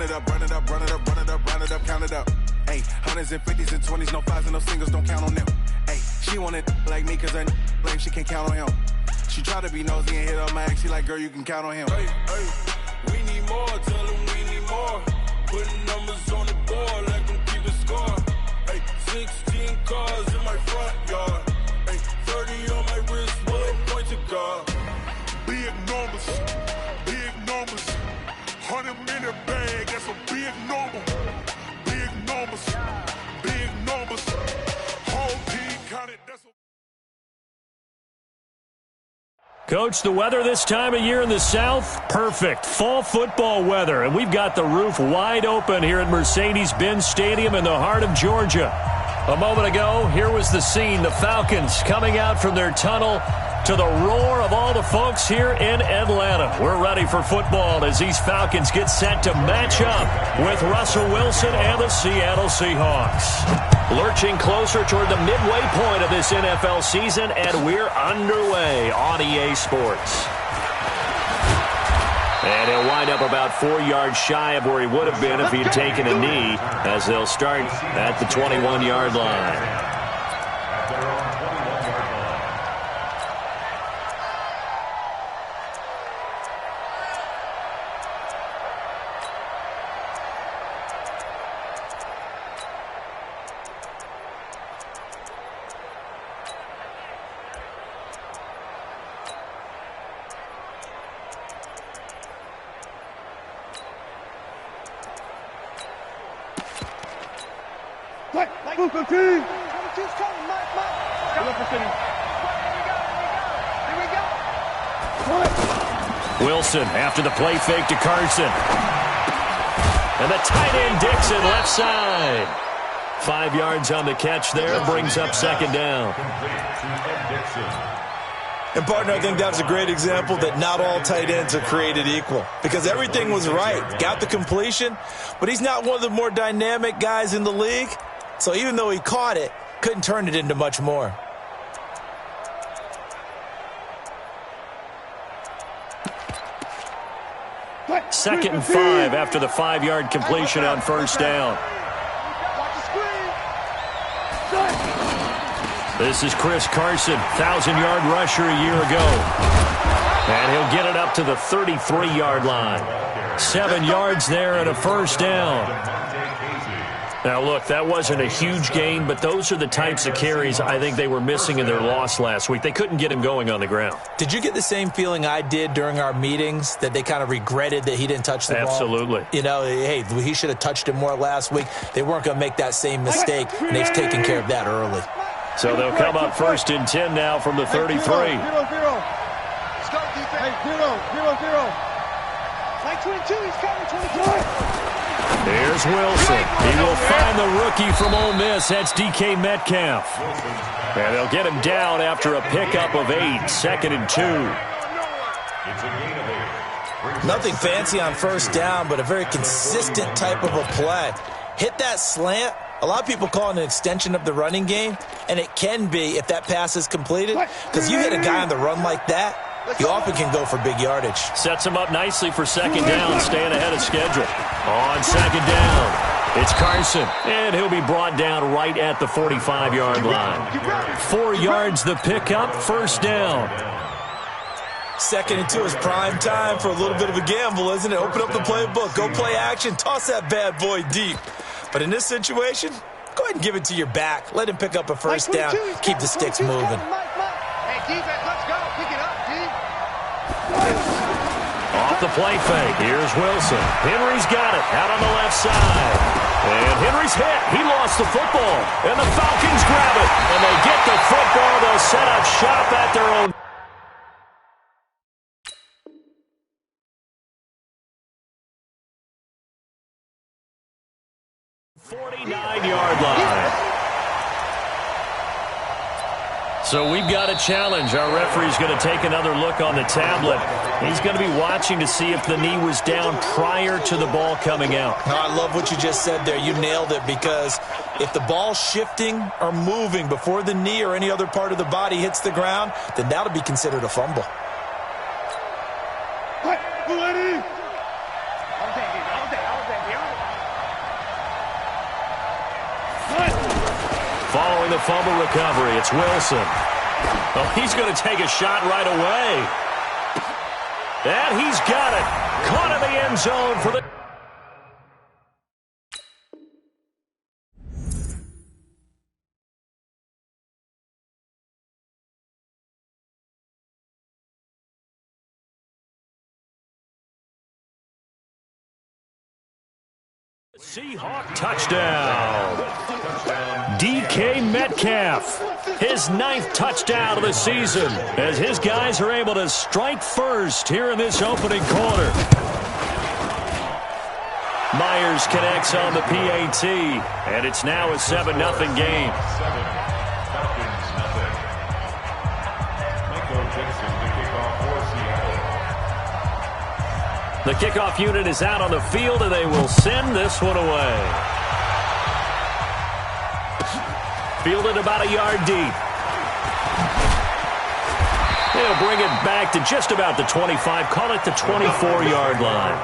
it up, run it up, run it up, run it up, run it up, count it up. Hey, hundreds and fifties and 20s, no fives and no singles, don't count on them. Hey, she want it like me, cause her blame, she can't count on him. She try to be nosy and hit up my ex, she like, girl, you can count on him. Hey, hey, we need more, tell them we need more. Putting numbers on the board, let them keep a score. Hey, 16 cars in my front yard. Hey, 30 on my wrist, bullet point to God. Big numbers, 100-minute bag, that's a big number. Big numbers, whole team counted, that's a... Coach, the weather this time of year in the South, perfect. Fall football weather, and we've got the roof wide open here at Mercedes-Benz Stadium in the heart of Georgia. A moment ago, here was the scene, the Falcons coming out from their tunnel to the roar of all the folks here in Atlanta. We're ready for football as these Falcons get set to match up with Russell Wilson and the Seattle Seahawks. Lurching closer toward the midway point of this NFL season, and we're underway on EA Sports. And he'll wind up about 4 yards shy of where he would have been if he had taken a knee, as they'll start at the 21-yard line. Wilson after the play fake to Carson. And the tight end Dixon left side. 5 yards on the catch there, brings up second down. And, partner, I think that was a great example that not all tight ends are created equal, because everything was right. Got the completion, but he's not one of the more dynamic guys in the league. So even though he caught it, couldn't turn it into much more. Second and 5 after the 5-yard completion on first down. This is Chris Carson, 1,000-yard rusher a year ago. And he'll get it up to the 33-yard line. 7 yards there and a first down. Now, look, that wasn't a huge gain, but those are the types of carries I think they were missing in their loss last week. They couldn't get him going on the ground. Did you get the same feeling I did during our meetings, that they kind of regretted that he didn't touch the ball? Absolutely. You know, hey, he should have touched it more last week. They weren't going to make that same mistake, and they've taken care of that early. So they'll come up first and 10 now from the 33. 0-0. Start defense. 0-0. Like 22, he's covering 22. Here's Wilson. He will find the rookie from Ole Miss. That's DK Metcalf. And they'll get him down after a pickup of 8. Second and 2. Nothing fancy on first down, but a very consistent type of a play. Hit that slant. A lot of people call it an extension of the running game, and it can be if that pass is completed, because you hit a guy on the run like that, he often can go for big yardage. Sets him up nicely for second down, staying ahead of schedule. On second down, it's Carson, and he'll be brought down right at the 45-yard line. 4 yards the pickup, first down. Second and 2 is prime time for a little bit of a gamble, isn't it? Open up the playbook, go play action, toss that bad boy deep. But in this situation, go ahead and give it to your back. Let him pick up a first down, keep the sticks moving. Hey, defense, let's go. Pick it up, dude. Off the play fake, here's Wilson. Henry's got it, out on the left side. And Henry's hit. He lost the football. And the Falcons grab it. And they get the football. They'll set up shop at their own. .49-yard line. So we've got a challenge. Our referee's going to take another look on the tablet. He's going to be watching to see if the knee was down prior to the ball coming out. Oh, I love what you just said there. You nailed it, because if the ball's shifting or moving before the knee or any other part of the body hits the ground, then that'll be considered a fumble. the fumble recovery. It's Wilson. Oh, he's going to take a shot right away. And he's got it. Caught in the end zone for the... Seahawk touchdown. DK Metcalf, his 9th touchdown of the season, as his guys are able to strike first here in this opening quarter. Myers connects on the PAT, and it's now a 7-0 game. The kickoff unit is out on the field, and they will send this one away. Fielded about a yard deep. They'll bring it back to just about the 25, call it the 24-yard line.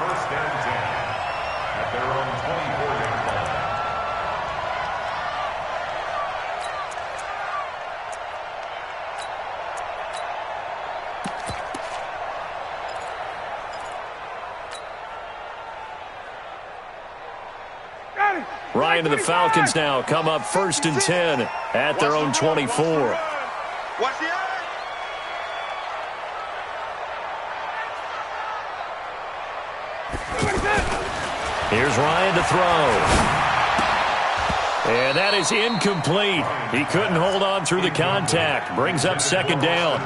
Ryan and the Falcons now come up 1st and 10 at their own 24. Here's Ryan to throw. And that is incomplete. He couldn't hold on through the contact. Brings up 2nd down.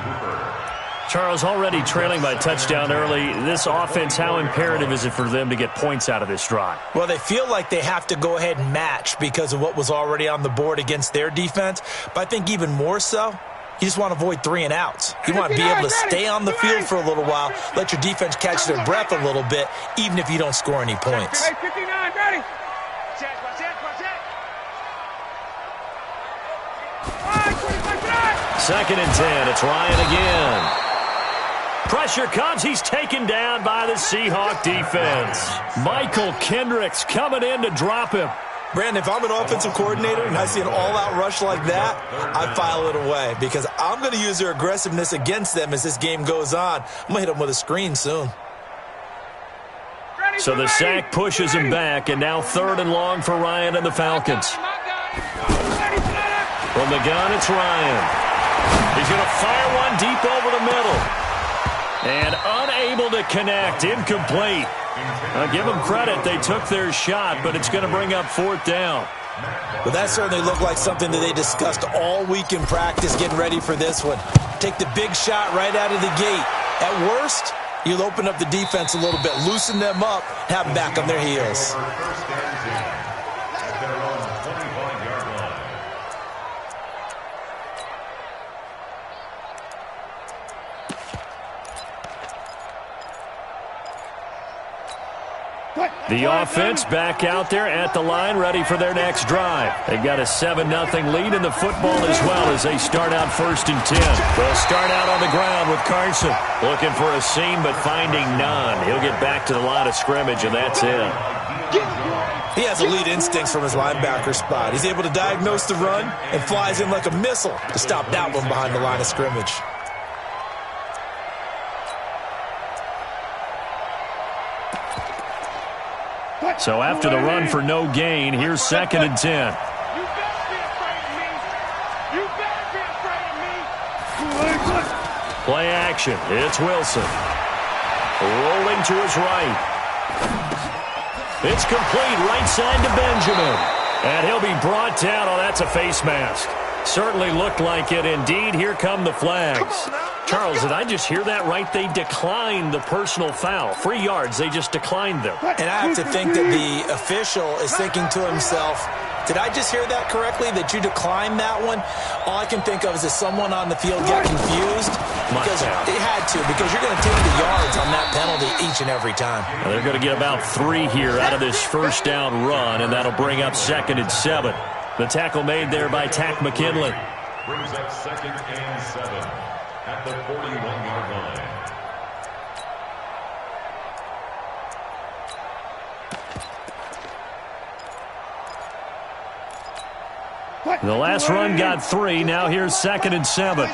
Charles, already trailing by touchdown early. This offense, how imperative is it for them to get points out of this drive? Well, they feel like they have to go ahead and match because of what was already on the board against their defense. But I think even more so, you just want to avoid 3 and outs. You want to be able to stay on the field for a little while, let your defense catch their breath a little bit, even if you don't score any points. 2nd and 10. It's Ryan again. Pressure comes. He's taken down by the Seahawk defense. Michael Kendricks coming in to drop him. Brandon, if I'm an offensive coordinator and I see an all-out rush like that, I file it away because I'm going to use their aggressiveness against them as this game goes on. I'm going to hit them with a screen soon. So the sack pushes him back, and now 3rd and long for Ryan and the Falcons. From the gun, it's Ryan. He's going to fire one deep over the middle. And unable to connect, incomplete. I'll give them credit. They took their shot, but it's going to bring up 4th down. Well, that certainly looked like something that they discussed all week in practice getting ready for this one. Take the big shot right out of the gate. At worst, you'll open up the defense a little bit, loosen them up, have them back on their heels. The offense back out there at the line, ready for their next drive. They've got a 7-0 lead in the football as well as they start out 1st and 10. They'll start out on the ground with Carson. Looking for a seam, but finding none. He'll get back to the line of scrimmage, and that's it. He has elite instincts from his linebacker spot. He's able to diagnose the run and flies in like a missile to stop that one behind the line of scrimmage. So after the run for no gain, here's 2nd and 10. You better be afraid of me. You better be afraid of me. Play action. It's Wilson. Rolling to his right. It's complete right side to Benjamin. And he'll be brought down. Oh, that's a face mask. Certainly looked like it. Indeed, here come the flags. Charles, did I just hear that right? They declined the personal foul. 3 yards, they just declined them. And I have to think that the official is thinking to himself, did I just hear that correctly, that you declined that one? All I can think of is that someone on the field got confused. Because they had to, because you're going to take the yards on that penalty each and every time. Well, they're going to get about 3 here out of this 1st down run, and that'll bring up 2nd and 7. The tackle made there by Tack McKinley. Brings up 2nd and 7 at the 41-yard line. The last run got 3. Now here's 2nd and 7.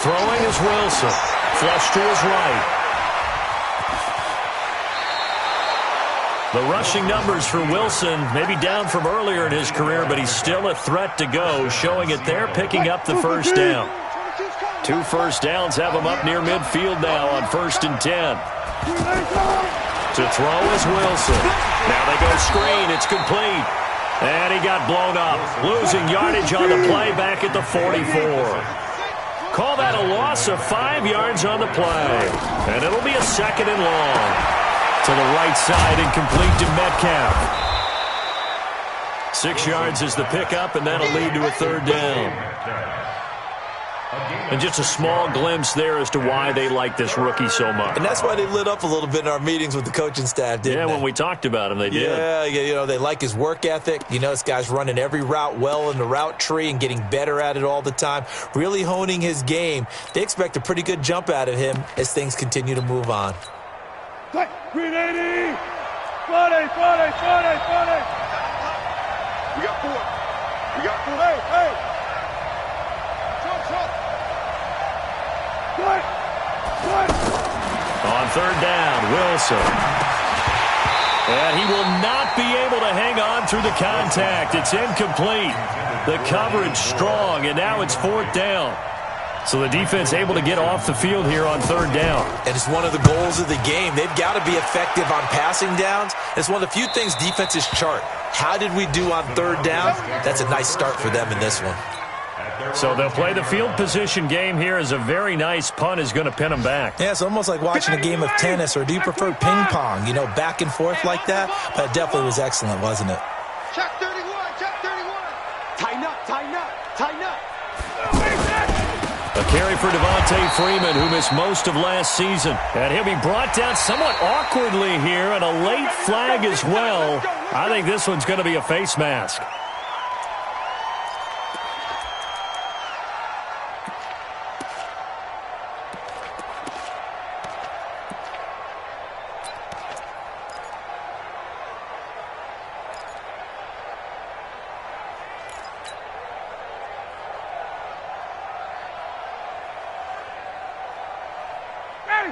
Throwing is Wilson. Flush to his right. The rushing numbers for Wilson maybe down from earlier in his career, but he's still a threat to go, showing it there, picking up the first down. 2 first downs have him up near midfield now on 1st and 10. To throw is Wilson. Now they go screen. It's complete. And he got blown up. Losing yardage on the play back at the 44. Call that a loss of 5 yards on the play. And it'll be a 2nd and long. To the right side and complete to Metcalf. 6 yards is the pickup, and that'll lead to a 3rd down. And just a small glimpse there as to why they like this rookie so much. And that's why they lit up a little bit in our meetings with the coaching staff, didn't they? Yeah, when we talked about him, they did. Yeah, you know, they like his work ethic. You know, this guy's running every route well in the route tree and getting better at it all the time, really honing his game. They expect a pretty good jump out of him as things continue to move on. 380! 40! We got 4. Hey! On 3rd down, Wilson. And he will not be able to hang on through the contact. It's incomplete. The coverage strong, and now it's 4th down. So the defense able to get off the field here on 3rd down. And it's one of the goals of the game. They've got to be effective on passing downs. It's one of the few things defenses chart. How did we do on 3rd down? That's a nice start for them in this one. So they'll play the field position game here as a very nice punt is going to pin them back. Yeah, it's almost like watching a game of tennis, or do you prefer ping pong? You know, back and forth like that? But it definitely was excellent, wasn't it? Check 31! Tighten up! A carry for Devontae Freeman, who missed most of last season. And he'll be brought down somewhat awkwardly here, and a late flag as well. I think this one's going to be a face mask.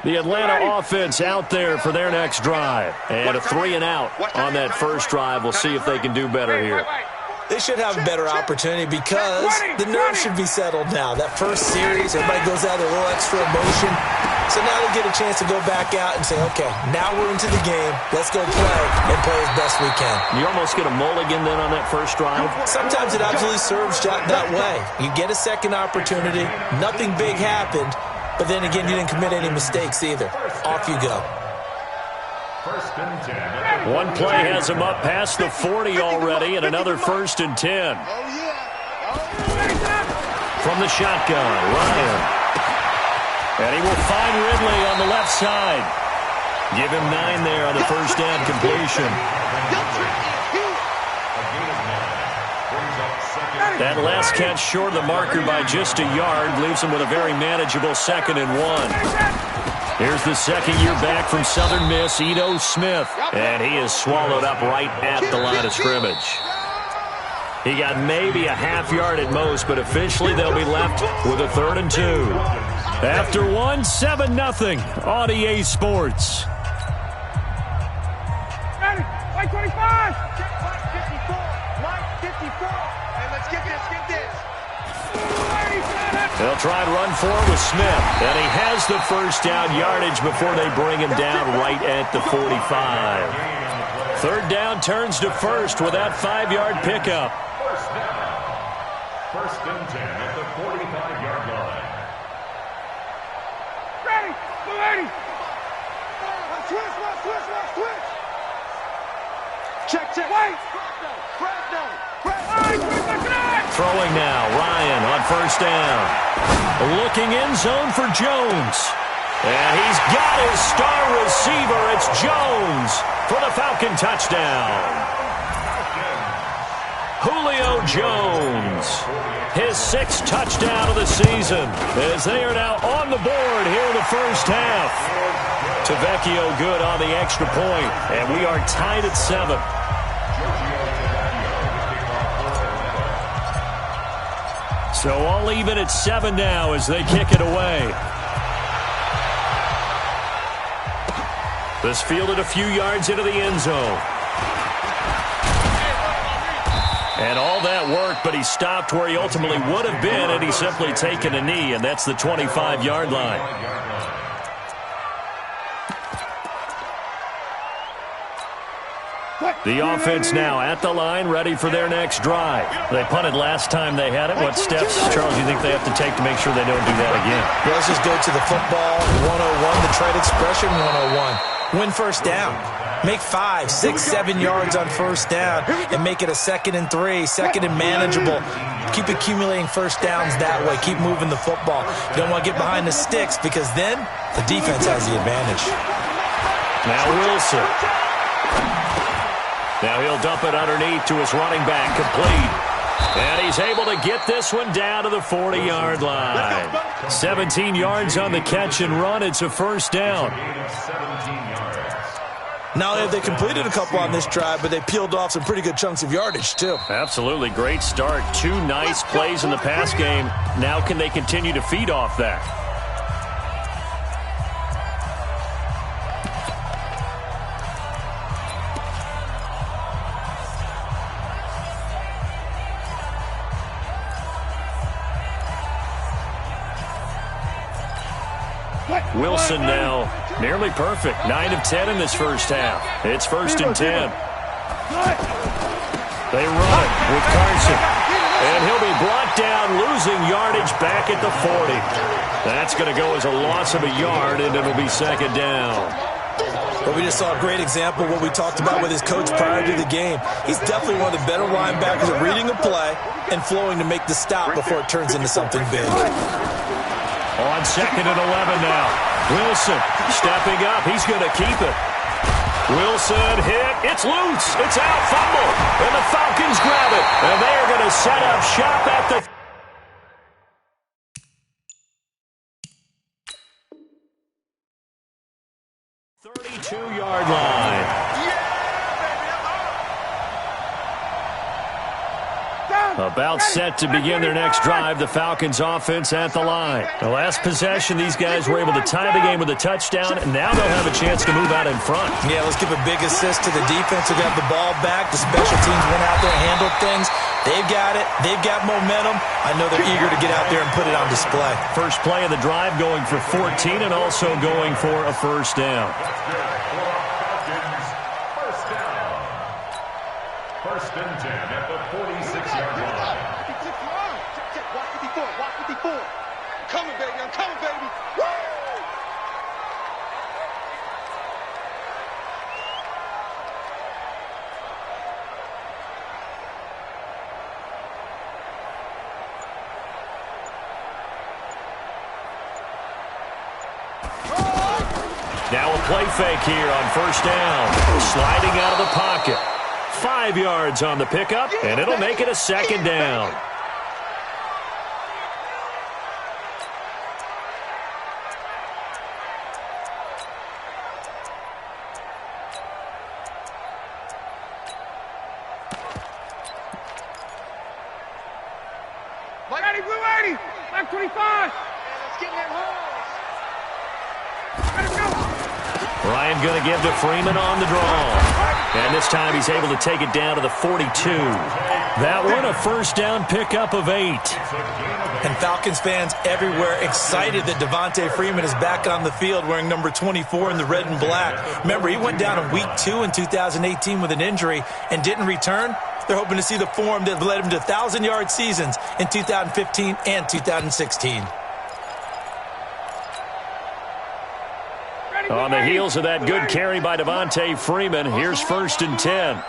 The Atlanta offense out there for their next drive. And a 3-and-out on that first drive. We'll see if they can do better here. They should have a better opportunity because the nerves should be settled now. That first series, everybody goes out with a little extra emotion. So now they get a chance to go back out and say, okay, now we're into the game. Let's go play and play as best we can. You almost get a mulligan then on that first drive? Sometimes it absolutely serves that way. You get a second opportunity. Nothing big happened. But then again, you didn't commit any mistakes either. Off you go. One play has him up past the 40 already, and another 1st and 10. From the shotgun, Ryan. And he will find Ridley on the left side. Give him 9 there on the first down completion. That last catch short of the marker by just a yard leaves him with a very manageable 2nd and 1. Here's the second-year back from Southern Miss, Ito Smith. And he is swallowed up right at the line of scrimmage. He got maybe a half yard at most, but officially they'll be left with a 3rd and 2. After 1, 7-0 on EA Sports. Ready? White 25! Mike 54! Hey, let's get this! They'll try and run forward with Smith. And he has the first down yardage before they bring him down right at the 45. 3rd down turns to 1st with that 5-yard pickup. 1st and 10 at the 45-yard line. Ready? Ready? Switch! Check. Wait! Throwing now, Ryan on 1st down. Looking end zone for Jones. And he's got his star receiver. It's Jones for the Falcon touchdown. Julio Jones, his 6th touchdown of the season, as they are now on the board here in the first half. Tavecchio good on the extra point, and we are tied at 7. So all even at 7 now as they kick it away. This fielded a few yards into the end zone. And all that worked, but he stopped where he ultimately would have been, and he's simply taken a knee, and that's the 25-yard line. The offense now at the line, ready for their next drive. They punted last time they had it. What steps, Charles, do you think they have to take to make sure they don't do that again? Well, let's just go to the football 101, the trade expression 101. Win first down. Make 5, 6, 7 yards on first down and make it a 2nd and 3, 2nd and manageable. Keep accumulating first downs that way. Keep moving the football. You don't want to get behind the sticks because then the defense has the advantage. Now Wilson. Now he'll dump it underneath to his running back, complete. And he's able to get this one down to the 40-yard line. 17 yards on the catch and run. It's a first down. Not only have they completed a couple on this drive, but they peeled off some pretty good chunks of yardage, too. Absolutely. Great start. 2 nice plays in the pass game. Now can they continue to feed off that? Wilson now nearly perfect. 9 of 10 in this first half. It's 1st and 10. They run it with Carson. And he'll be brought down, losing yardage back at the 40. That's going to go as a loss of a yard, and it'll be 2nd down. But we just saw a great example of what we talked about with his coach prior to the game. He's definitely one of the better linebackers at reading a play and flowing to make the stop before it turns into something big. On 2nd and 11 now. Wilson stepping up. He's going to keep it. Wilson hit. It's loose. It's out. Fumble. And the Falcons grab it. And they are going to set up shop at the 32-yard line. About set to begin their next drive, the Falcons offense at the line. The last possession, these guys were able to tie the game with a touchdown, and now they'll have a chance to move out in front. Yeah, let's give a big assist to the defense who got the ball back. The special teams went out there and handled things. They've got it. They've got momentum. I know they're eager to get out there and put it on display. First play of the drive going for 14 and also going for a first down. First and 10 at the 46-yard line. Watch 54. Watch 54. I'm coming, baby. I'm coming, baby. Woo! Now a play fake here on first down. Sliding out of the pocket. 5 yards on the pickup, and it'll make it a 2nd down. Blue 80, back 25. Let's get that home. Let it go. Ryan going to give to Freeman on the draw. And this time he's able to take it down to the 42. That one a first down pickup of 8. And Falcons fans everywhere excited that Devontae Freeman is back on the field wearing number 24 in the red and black. Remember, he went down in week 2 in 2018 with an injury and didn't return. They're hoping to see the form that led him to 1,000-yard seasons in 2015 and 2016. On the heels of that good carry by Devontae Freeman, here's 1st and 10.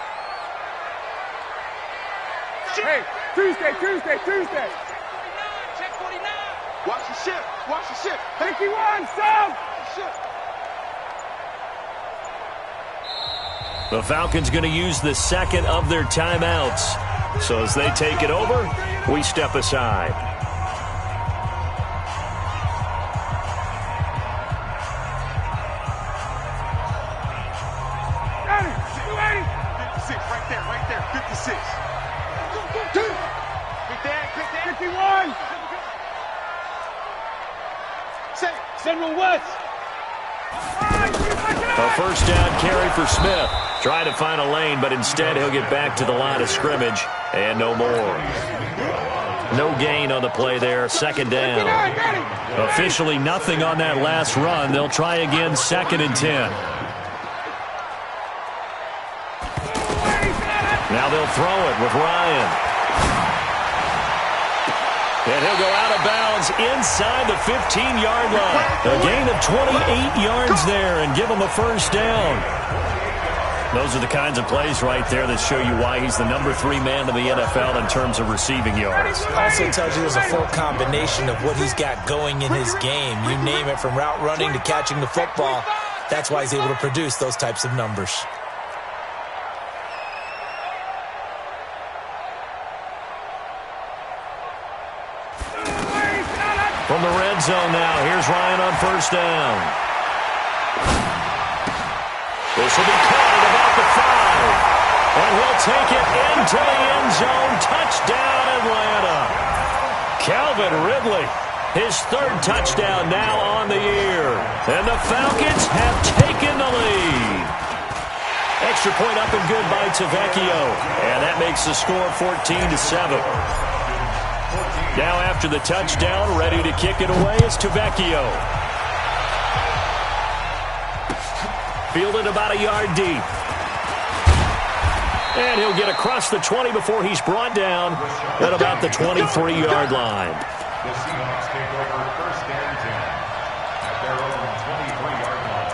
Hey, Tuesday. Check 49. Watch the shift. 51, sub. The Falcons going to use the 2nd of their timeouts. So as they take it over, we step aside. General West. A first down carry for Smith. Trying to find a lane, but instead he'll get back to the line of scrimmage and no more. No gain on the play there. Second down. Officially nothing on that last run. They'll try again, 2nd and 10. Now they'll throw it with Ryan. And he'll go out of bounds inside the 15-yard line. A gain of 28 yards there and give him a first down. Those are the kinds of plays right there that show you why he's the number 3 man in the NFL in terms of receiving yards. Also tells you there's a full combination of what he's got going in his game. You name it, from route running to catching the football. That's why he's able to produce those types of numbers. From the red zone now, here's Ryan on first down. This will be caught at about the 5. And he'll take it into the end zone. Touchdown, Atlanta. Calvin Ridley, his 3rd touchdown now on the year. And the Falcons have taken the lead. Extra point up and good by Tavecchio. And that makes the score 14-7. Now after the touchdown, ready to kick it away is Tavecchio. Fielded about a yard deep. And he'll get across the 20 before he's brought down at about the 23-yard line. The Seahawks take over 1st and 10 at their own 23-yard line.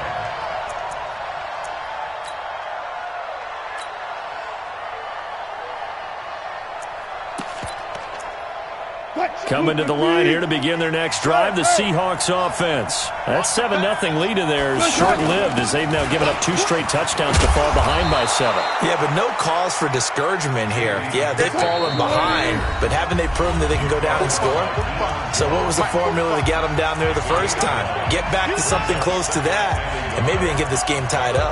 Coming to the line here to begin their next drive, the Seahawks offense. That 7-0 lead of theirs short-lived as they've now given up 2 straight touchdowns to fall behind by 7. Yeah, but no cause for discouragement here. Yeah, they've fallen behind, but haven't they proven that they can go down and score? So what was the formula to get them down there the first time? Get back to something close to that, and maybe they can get this game tied up.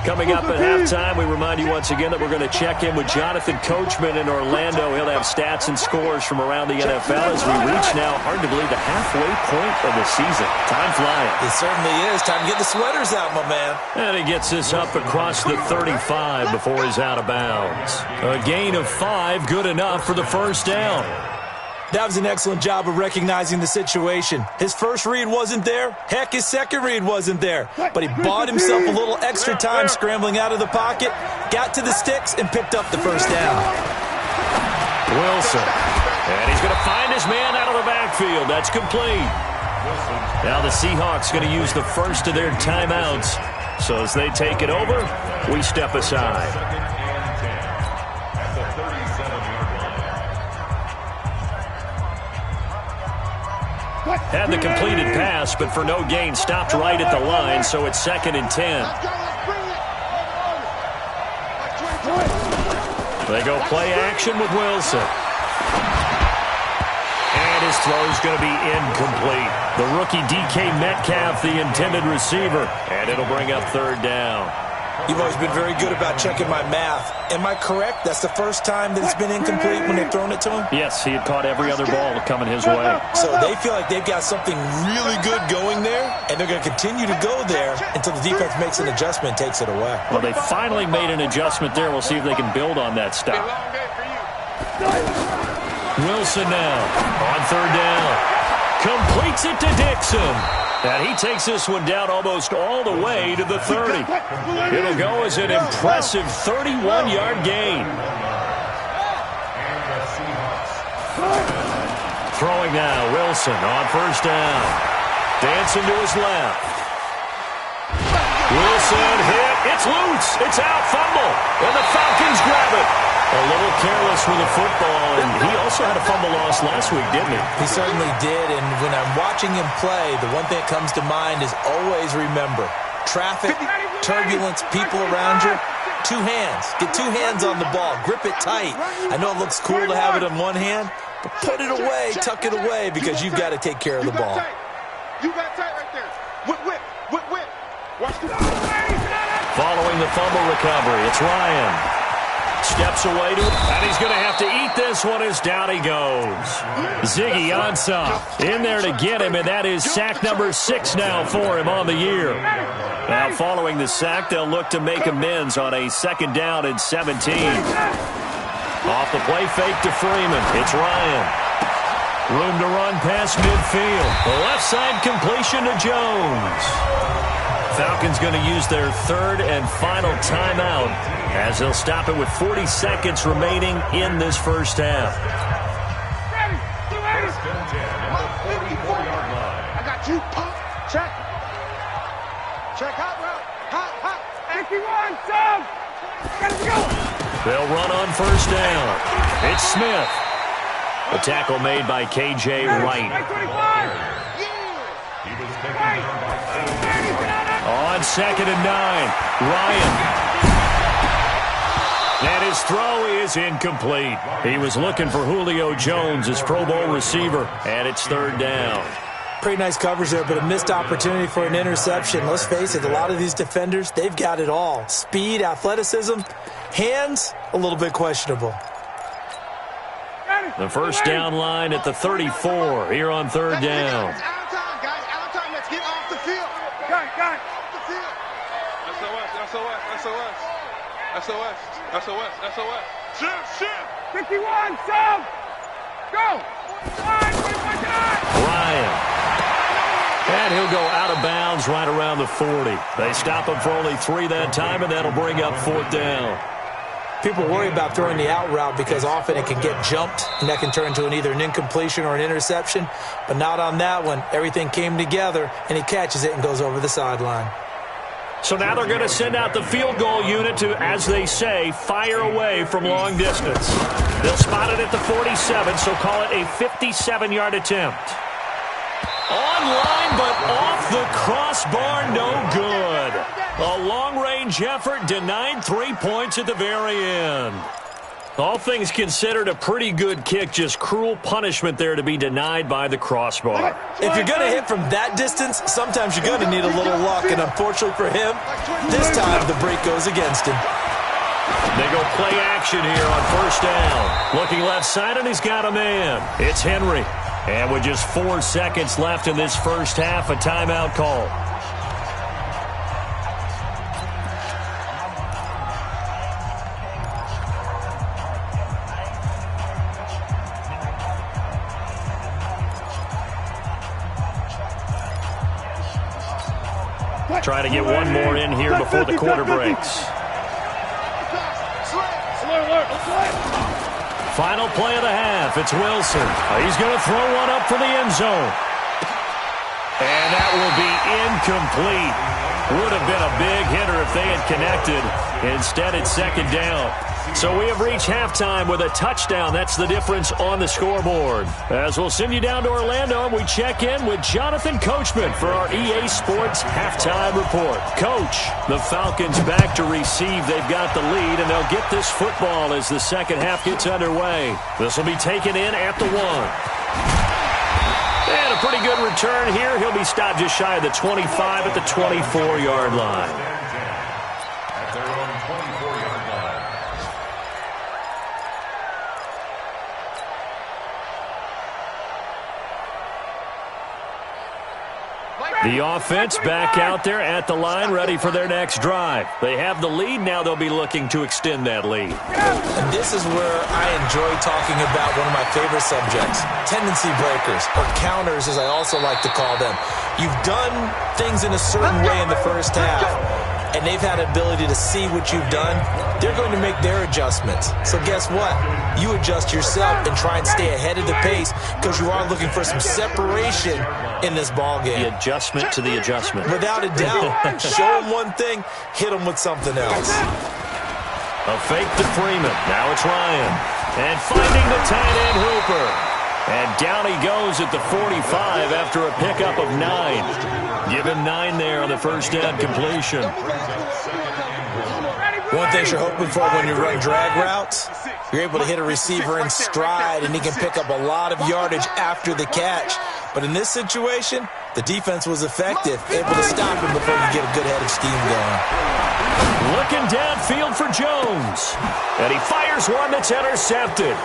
Coming up at halftime, we remind you once again that we're going to check in with Jonathan Coachman in Orlando. He'll have stats and scores from around the NFL as we reach now, hard to believe, the halfway point of the season. Time flying. It certainly is. Time to get the sweaters out, my man. And he gets this up across the 35 before he's out of bounds. A gain of 5, good enough for the first down. That was an excellent job of recognizing the situation. His first read wasn't there. Heck, his second read wasn't there. But he bought himself a little extra time scrambling out of the pocket, got to the sticks, and picked up the first down. Wilson. And he's going to find his man out of the backfield. That's complete. Now the Seahawks going to use the first of their timeouts. So as they take it over, we step aside. Had the completed pass, but for no gain, stopped right at the line, so it's 2nd and 10. They go play action with Wilson. And his throw's going to be incomplete. The rookie DK Metcalf, the intended receiver, and it'll bring up 3rd down. You've always been very good about checking my math. Am I correct? That's the first time that it's been incomplete when they've thrown it to him? Yes, he had caught every other ball coming his way. So they feel like they've got something really good going there, and they're going to continue to go there until the defense makes an adjustment and takes it away. Well, they finally made an adjustment there. We'll see if they can build on that stop. Wilson now on 3rd down. Completes it to Dixon. And he takes this one down almost all the way to the 30. It'll go as an impressive 31-yard gain. Throwing now, Wilson on 1st down. Dancing to his left. Wilson hit. It's loose. It's out. Fumble. And the Falcons grab it. A little careless with the football, and he also had a fumble loss last week, didn't he? He certainly did, and when I'm watching him play, the one thing that comes to mind is always remember, traffic, turbulence, people around you, 2 hands. Get 2 hands on the ball. Grip it tight. I know it looks cool to have it in one hand, but put it away, tuck it away, because you've got to take care of the ball. You got tight right there. Whip. Watch the... Following the fumble recovery, it's Ryan. Steps away and he's going to have to eat this one as down he goes. Ziggy Ansah in there to get him, and that is sack number 6 now for him on the year. Now following the sack, they'll look to make amends on a 2nd down and 17. Off the play fake to Freeman. It's Ryan. Room to run past midfield. The left side completion to Jones. Falcons going to use their 3rd and final timeout as they'll stop it with 40 seconds remaining in this first half. First and 10 at the 44-yard line. I got you. Pop. Check. Hot route. Hot. Anki one, Tom. Gotta go. They'll run on 1st down. It's Smith. The tackle made by K.J. Wright. He was taken down by 7. On 2nd and 9, Ryan. And his throw is incomplete. He was looking for Julio Jones, his Pro Bowl receiver, and it's 3rd down. Pretty nice coverage there, but a missed opportunity for an interception. Let's face it, a lot of these defenders, they've got it all. Speed, athleticism, hands, a little bit questionable. The 1st down line at the 34 here on 3rd down. It's out of time, guys. Out of time. Let's get off the field. Got. Off the field. SOS. Shift. 51, Sam. Go. Ryan. And he'll go out of bounds right around the 40. They stop him for only 3 that time, and that'll bring up 4th down. People worry about throwing the out route because often it can get jumped, and that can turn into either an incompletion or an interception. But not on that one. Everything came together, and he catches it and goes over the sideline. So now they're going to send out the field goal unit to, as they say, fire away from long distance. They'll spot it at the 47, so call it a 57-yard attempt. Online, but off the crossbar, no good. A long-range effort denied 3 points at the very end. All things considered, a pretty good kick, just cruel punishment there to be denied by the crossbar. If you're going to hit from that distance, sometimes you're going to need a little luck, and unfortunately for him, this time the break goes against him. They go play action here on 1st down. Looking left side, and he's got a man. It's Henry. And with just 4 seconds left in this first half, a timeout call. Try to get one more in here before the quarter breaks. Final play of the half. It's Wilson. He's going to throw one up for the end zone. And that will be incomplete. Would have been a big hitter if they had connected. Instead, it's 2nd down. So we have reached halftime with a touchdown. That's the difference on the scoreboard. As we'll send you down to Orlando, we check in with Jonathan Coachman for our EA Sports Halftime Report. Coach, the Falcons back to receive. They've got the lead, and they'll get this football as the second half gets underway. This will be taken in at the 1. And a pretty good return here. He'll be stopped just shy of the 25 at the 24-yard line. At their own 24-yard line. The offense back out there at the line, ready for their next drive. They have the lead. Now they'll be looking to extend that lead. And this is where I enjoy talking about one of my favorite subjects, tendency breakers, or counters as I also like to call them. You've done things in a certain way in the first half, and they've had an ability to see what you've done. They're going to make their adjustments. So guess what? You adjust yourself and try and stay ahead of the pace because you are looking for some separation in this ball game. The adjustment to the adjustment. Without a doubt. Show them one thing, hit them with something else. A fake to Freeman. Now it's Ryan. And finding the tight end Hooper. And down he goes at the 45 after a pickup of 9. Give him 9 there on the first down completion. One thing you're hoping for when you run drag routes, you're able to hit a receiver in stride, and he can pick up a lot of yardage after the catch. But in this situation, the defense was effective, able to stop him before he could get a good head of steam going. Looking downfield for Jones. And he fires one that's intercepted.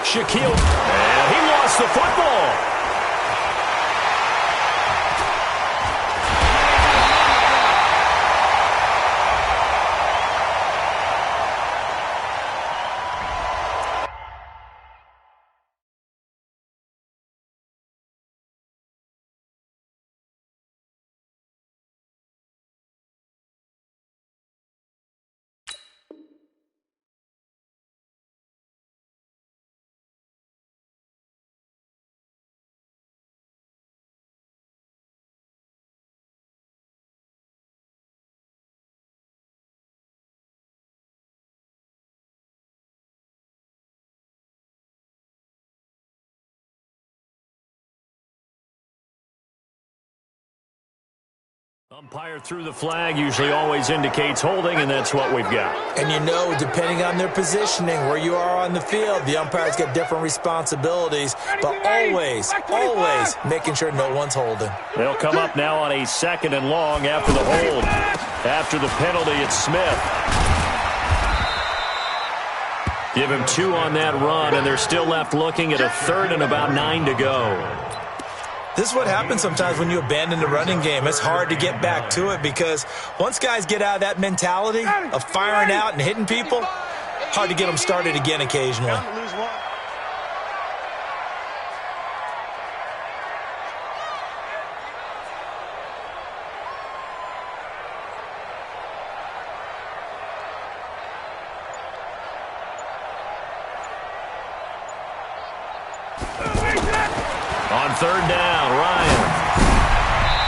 Shaquille, and he lost the football. Umpire threw the flag, usually always indicates holding, and that's what we've got. And you know, depending on their positioning, where you are on the field, the umpires get different responsibilities, but always making sure no one's holding. They'll come up now on a 2nd and long after the hold. After the penalty, it's Smith. Give him 2 on that run, and they're still left looking at a 3rd and about 9 to go. This is what happens sometimes when you abandon the running game. It's hard to get back to it because once guys get out of that mentality of firing out and hitting people, hard to get them started again occasionally. On 3rd down, Ryan.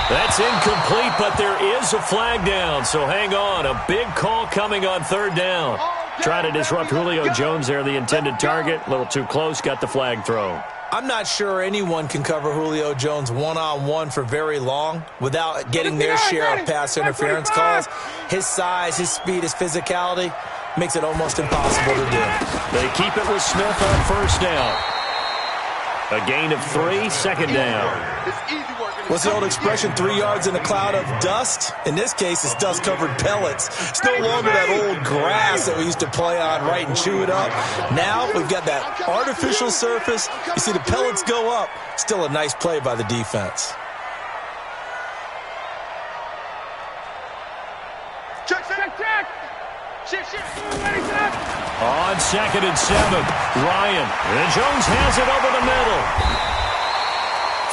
That's incomplete, but there is a flag down, so hang on. A big call coming on 3rd down. Trying to disrupt Julio Jones there, the intended target. A little too close, got the flag thrown. I'm not sure anyone can cover Julio Jones one-on-one for very long without getting their share of pass interference calls. His size, his speed, his physicality makes it almost impossible to do. They keep it with Smith on 1st down. A gain of 3, 2nd down. What's the old expression, 3 yards in a cloud of dust? In this case, it's dust-covered pellets. It's no longer that old grass that we used to play on, right, and chew it up. Now we've got that artificial surface. You see the pellets go up. Still a nice play by the defense. Check. On 2nd and 7, Ryan. And Jones has it over the middle.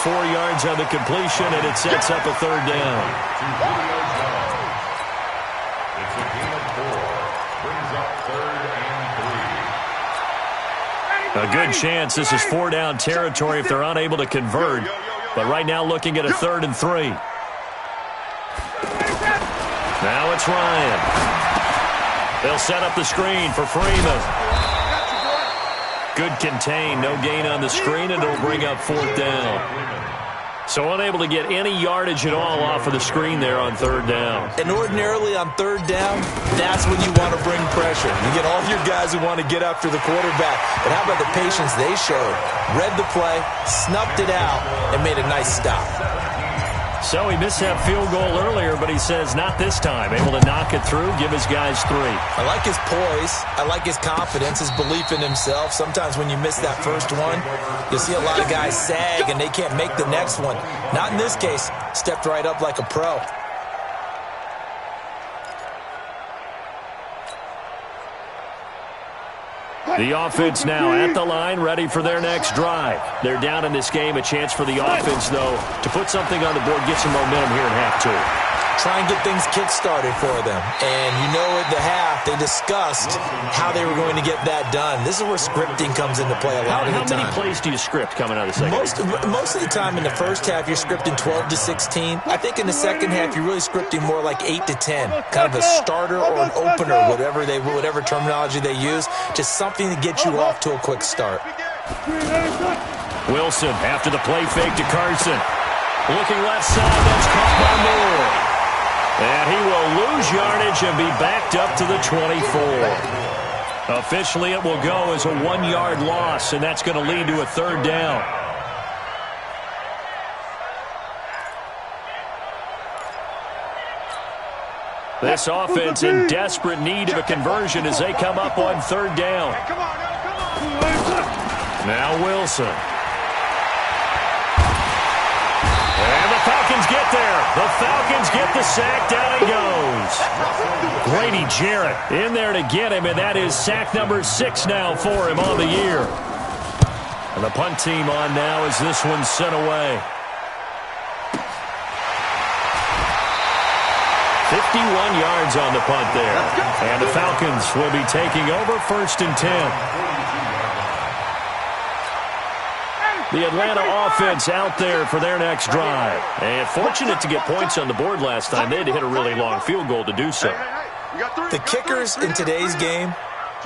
4 yards on the completion, and it sets up a 3rd down. It's a gain of 4. Brings up 3rd and 3. A good chance this is 4-down territory if they're unable to convert. But right now looking at a 3rd and 3. Now it's Ryan. They'll set up the screen for Freeman. Good contain, no gain on the screen, and it'll bring up 4th down. So unable to get any yardage at all off of the screen there on 3rd down. And ordinarily on 3rd down, that's when you want to bring pressure. You get all your guys who want to get after the quarterback. But how about the patience they showed? Read the play, snuffed it out, and made a nice stop. So he missed that field goal earlier, but he says not this time. Able to knock it through, give his guys 3. I like his poise. I like his confidence, his belief in himself. Sometimes when you miss that first one, you'll see a lot of guys sag and they can't make the next one. Not in this case. Stepped right up like a pro. The offense now at the line, ready for their next drive. They're down in this game. A chance for the offense, though, to put something on the board, get some momentum here in half 2. Try and get things kick-started for them. And you know at the half, they discussed how they were going to get that done. This is where scripting comes into play a lot of the time. How many plays do you script coming out of the second half? Most of the time in the first half, you're scripting 12 to 16. I think in the second half, you're really scripting more like 8 to 10. Kind of a starter or an opener, whatever terminology they use. Just something to get you off to a quick start. Wilson after the play fake to Carson. Looking left side, that's caught by Moore. And he will lose yardage and be backed up to the 24. Officially, it will go as a 1-yard loss, and that's going to lead to a 3rd down. This offense in desperate need of a conversion as they come up on third down. Now Wilson. And the Falcons get there. The Falcons get the sack. Down he goes. Grady Jarrett in there to get him, and that is sack number 6 now for him on the year. And the punt team on now as this one's sent away. 51 yards on the punt there. And the Falcons will be taking over 1st and 10. The Atlanta offense out there for their next drive. And fortunate to get points on the board last time. They had to hit a really long field goal to do so. The kickers in today's game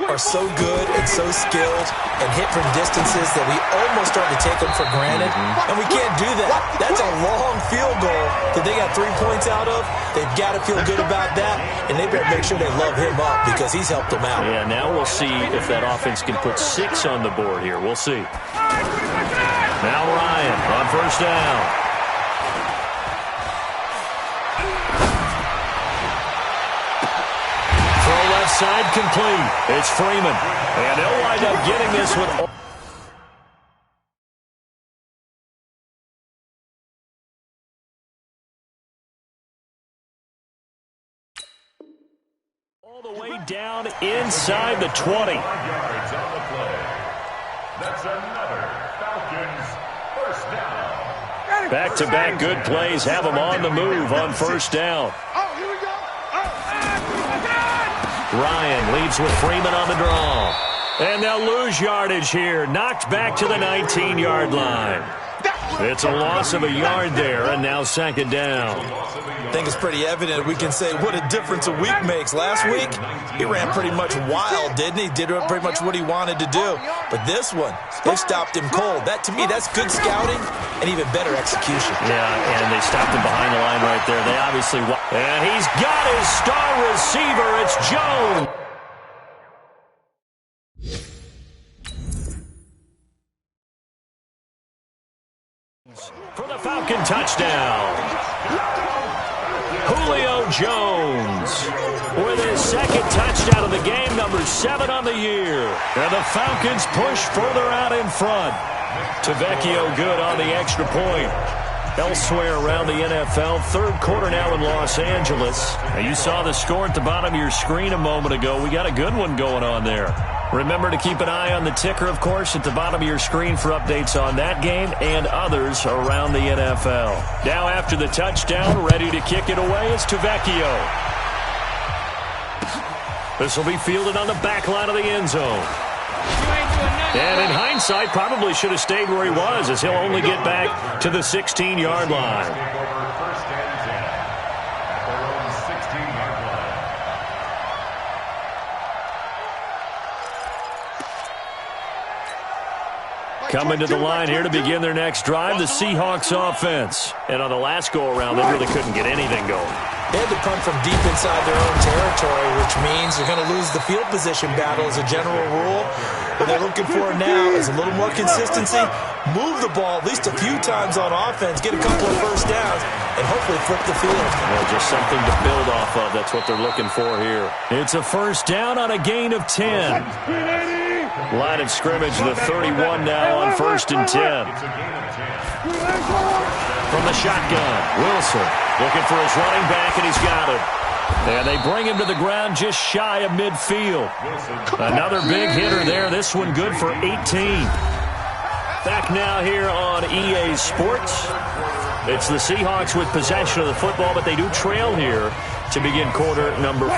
are so good and so skilled and hit from distances that we almost start to take them for granted. And we can't do that. That's a long field goal that they got 3 points out of. They've got to feel good about that, and they better make sure they love him up because he's helped them out. Yeah, now we'll see if that offense can put 6 on the board here. We'll see. Now Ryan on 1st down. Side complete. It's Freeman. And they'll wind up getting this one. All the way down inside the 20. Yards on the play. That's another Falcons first down. Back-to-back good plays have them on the move on 1st down. Ryan leads with Freeman on the draw. And they'll lose yardage here. Knocked back to the 19-yard line. It's a loss of a yard there, and now 2nd down. I think it's pretty evident we can say what a difference a week makes. Last week, he ran pretty much wild, didn't he? Did pretty much what he wanted to do. But this one, they stopped him cold. That, to me, that's good scouting and even better execution. Yeah, and they stopped him behind the line right there. They obviously... And he's got his star receiver. It's Jones. For the Falcon touchdown. Julio Jones with his 2nd touchdown of the game, number 7 on the year. And the Falcons push further out in front. Tavecchio good on the extra point. Elsewhere around the NFL, 3rd quarter now in Los Angeles. Now you saw the score at the bottom of your screen a moment ago. We got a good one going on there. Remember to keep an eye on the ticker, of course, at the bottom of your screen for updates on that game and others around the NFL. Now after the touchdown, ready to kick it away is Tavecchio. This will be fielded on the back line of the end zone. And in hindsight, probably should have stayed where he was, as he'll only get back to the 16-yard line. Coming to the line here to begin their next drive, the Seahawks offense. And on the last go-around, they really couldn't get anything going. They had to punt from deep inside their own territory, which means they're going to lose the field position battle as a general rule. What they're looking for now is a little more consistency, move the ball at least a few times on offense, get a couple of 1st downs, and hopefully flip the field. Well, just something to build off of. That's what they're looking for here. It's a 1st down on a gain of 10. Line of scrimmage, the 31 now on 1st and 10. From the shotgun, Wilson looking for his running back, and he's got it. And they bring him to the ground just shy of midfield. Another big hitter there. This one good for 18. Back now here on EA Sports. It's the Seahawks with possession of the football, but they do trail here to begin quarter number 4.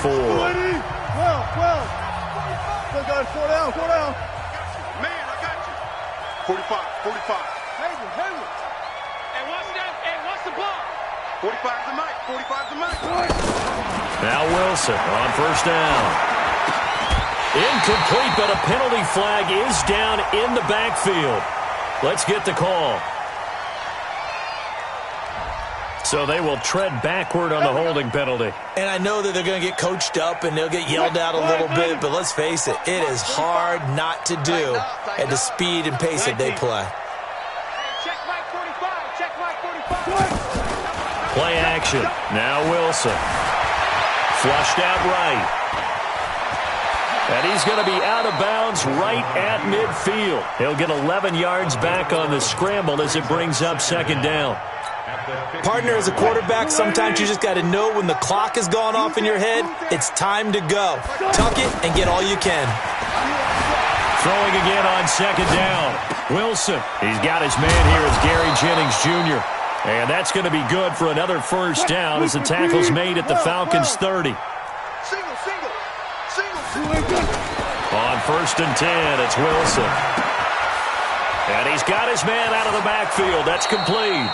Four down. Man, I got you. 45. Hey, what's the block? 45's the mic. Now Wilson on 1st down. Incomplete, but a penalty flag is down in the backfield. Let's get the call. So they will tread backward on the holding penalty. And I know that they're going to get coached up and they'll get yelled at a little bit, but let's face it, it is hard not to do at the speed and pace that they play. Check Mike 45. Check Mike 45. Play action. Now Wilson. Flushed out right. And he's going to be out of bounds right at midfield. He'll get 11 yards back on the scramble as it brings up second down. Partner, as a quarterback, sometimes you just got to know when the clock has gone off in your head, it's time to go. Tuck it and get all you can. Throwing again on second down. Wilson. He's got his man here as Gary Jennings Jr. And that's going to be good for another first down as the tackle's made at the Falcons' 30. On first and 10, it's Wilson. And he's got his man out of the backfield. That's complete.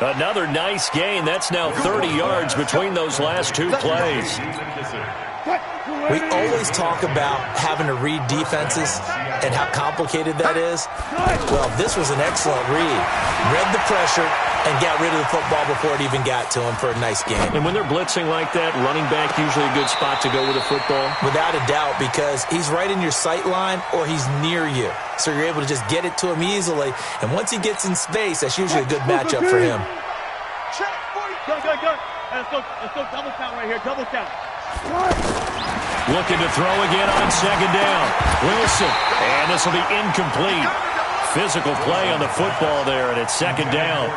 Another nice gain. That's now 30 yards between those last two plays. We always talk about having to read defenses and how complicated that is. Well, this was an excellent read. Read the pressure and got rid of the football before it even got to him for a nice game. And when they're blitzing like that, running back usually a good spot to go with a football? Without a doubt, because he's right in your sight line or he's near you. So you're able to just get it to him easily. And once he gets in space, that's usually a good matchup for him. Good. Let's go double count right here. Double count. Looking to throw again on second down. Wilson. And this will be incomplete. Physical play on the football there, and it's second down.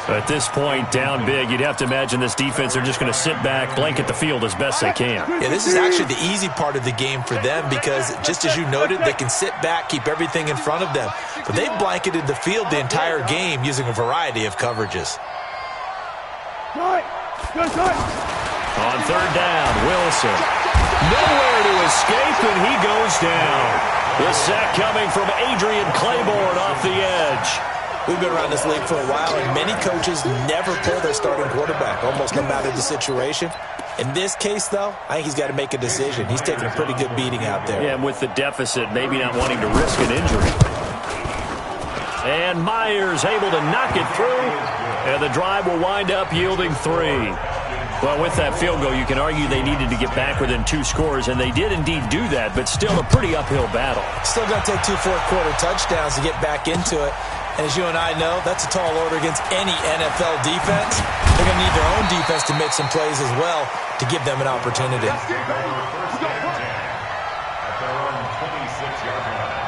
At this point, down big, you'd have to imagine this defense, they're just going to sit back, blanket the field as best they can. Yeah, this is actually the easy part of the game for them because, just as you noted, they can sit back, keep everything in front of them. But they've blanketed the field the entire game using a variety of coverages. On third down, Wilson. Nowhere to escape, and he goes down. The sack coming from Adrian Claiborne off the edge. We've been around this league for a while, and many coaches never pull their starting quarterback, almost no matter the situation. In this case, though, I think he's got to make a decision. He's taking a pretty good beating out there. Yeah, and with the deficit, maybe not wanting to risk an injury. And Myers able to knock it through, and the drive will wind up yielding 3. Well, with that field goal, you can argue they needed to get back within 2 scores, and they did indeed do that, but still a pretty uphill battle. Still going to take 2 fourth-quarter touchdowns to get back into it. And as you and I know, that's a tall order against any NFL defense. They're going to need their own defense to make some plays as well to give them an opportunity. At their own 26-yard line.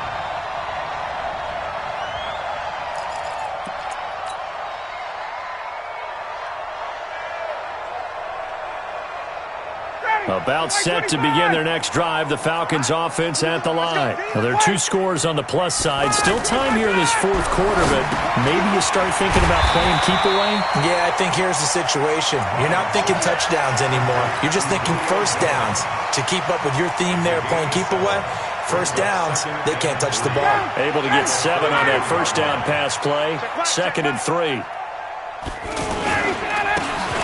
About set to begin their next drive, the Falcons offense at the line. Now, there are 2 scores on the plus side. Still time here in this fourth quarter, but maybe you start thinking about playing keep away? Yeah, I think here's the situation. You're not thinking touchdowns anymore. You're just thinking first downs. To keep up with your theme there, playing keep away, first downs, they can't touch the ball. Able to get 7 on that first down pass play. 2nd and 3.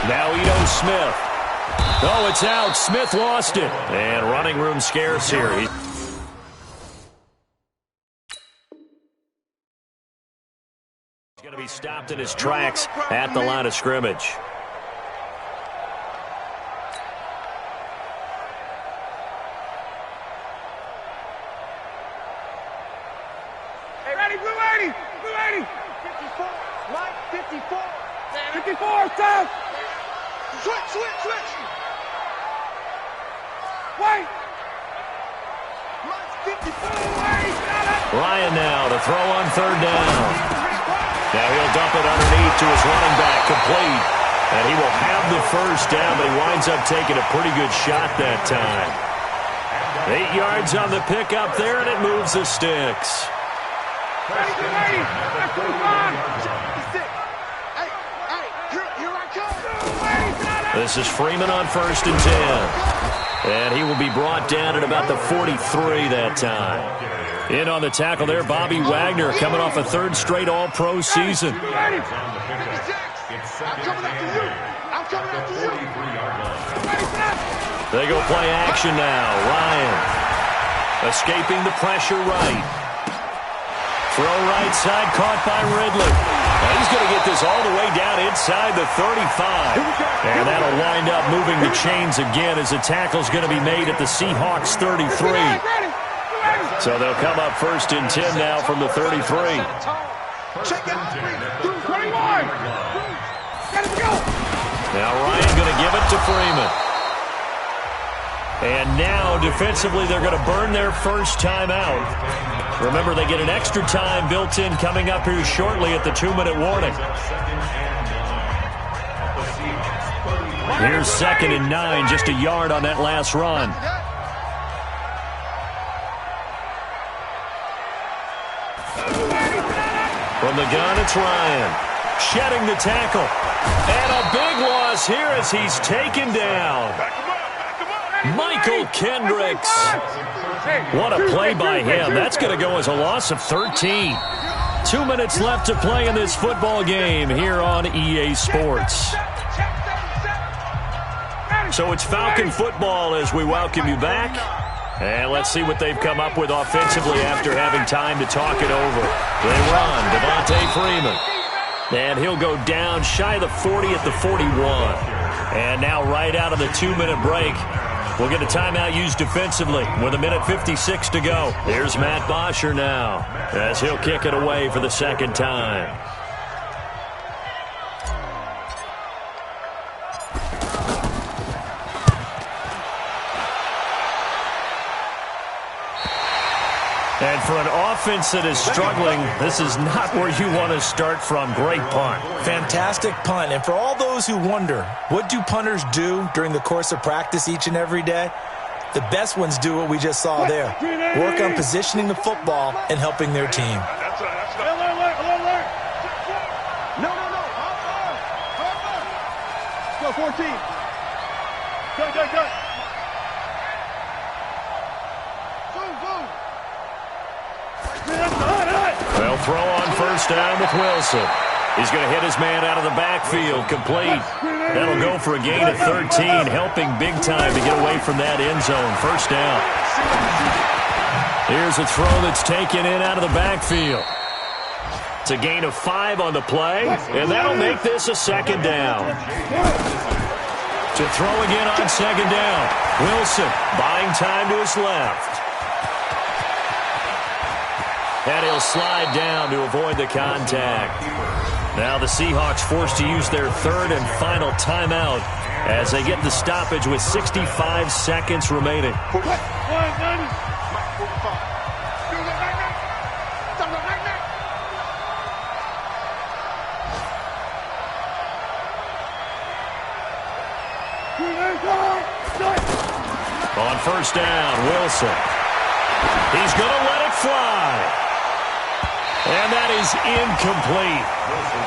Now Ito Smith. Oh, it's out. Smith lost it. And running room scarce here. He's going to be stopped in his tracks at the line of scrimmage. Hey, ready, blue 80. Blue 80. 54. Mike, 54. 54, stop. Switch. Wait! Ryan now to throw on third down. Now he'll dump it underneath to his running back, complete. And he will have the first down, but he winds up taking a pretty good shot that time. 8 yards on the pickup there, and it moves the sticks. This is Freeman on first and 10. And he will be brought down at about the 43 that time. In on the tackle there, Bobby Wagner, coming off a 3rd straight All-Pro season. They go play action now. Ryan escaping the pressure right. Throw right side, caught by Ridley. Now he's going to get this all the way down inside the 35. And that'll wind up moving the chains again as the tackle's going to be made at the Seahawks 33. So they'll come up first and 10 now from the 33. Now Ryan going to give it to Freeman. And now, defensively, they're going to burn their first timeout. Remember, they get an extra time built in coming up here shortly at the 2-minute warning. Here's 2nd and 9, just a yard on that last run. From the gun, it's Ryan. Shedding the tackle. And a big loss here as he's taken down. Michael Kendricks. What a play by him. That's going to go as a loss of 13. 2 minutes left to play in this football game here on EA Sports. So it's Falcon football as we welcome you back. And let's see what they've come up with offensively after having time to talk it over. They run, Devontae Freeman. And he'll go down shy of the 40 at the 41. And now right out of the 2-minute break, we'll get a timeout used defensively with 1:56 to go. Here's Matt Bosher now as he'll kick it away for the second time. And for an offense that is struggling, this is not where you want to start from. Great punt. Fantastic punt. And for all those who wonder, what do punters do during the course of practice each and every day? The best ones do what we just saw there. Work on positioning the football and helping their team. Go 14. Go. They'll throw on first down with Wilson. He's going to hit his man out of the backfield, complete. That'll go for a gain of 13, helping big time to get away from that end zone. First down. Here's a throw that's taken in out of the backfield. It's a gain of 5 on the play, and that'll make this a second down. To throw again on second down. Wilson buying time to his left. And he'll slide down to avoid the contact. Now the Seahawks forced to use their third and final timeout as they get the stoppage with 65 seconds remaining. On first down, Wilson. He's going to let it fly. And that is incomplete.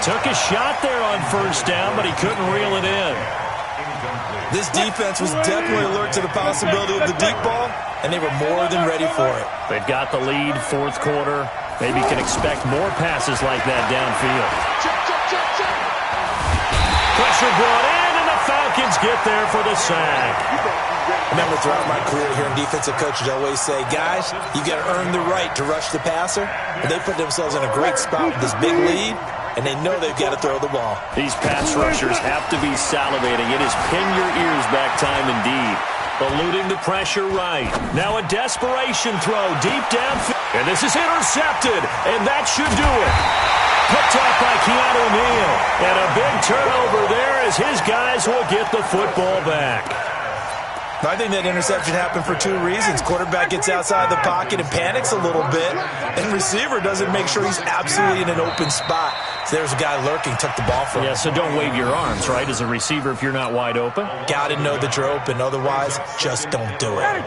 Took a shot there on first down, but he couldn't reel it in. This defense was definitely alert to the possibility of the deep ball, and they were more than ready for it. They've got the lead, fourth quarter. Maybe can expect more passes like that downfield. Pressure brought in, and the Falcons get there for the sack. Remember, throughout my career here in defensive coaches, I always say, guys, you got to earn the right to rush the passer. And they put themselves in a great spot with this big lead, and they know they've got to throw the ball. These pass rushers have to be salivating. It is pin your ears back time indeed. Eluding the pressure right. Now a desperation throw deep downfield. And this is intercepted, and that should do it. Picked off by Keanu Neal. And a big turnover there as his guys will get the football back. I think that interception happened for 2 reasons. Quarterback gets outside the pocket and panics a little bit, and receiver doesn't make sure he's absolutely in an open spot. So there's a guy lurking, took the ball from him. Yeah, so don't wave your arms, right, as a receiver if you're not wide open? Got to know that you're open. Otherwise, just don't do it.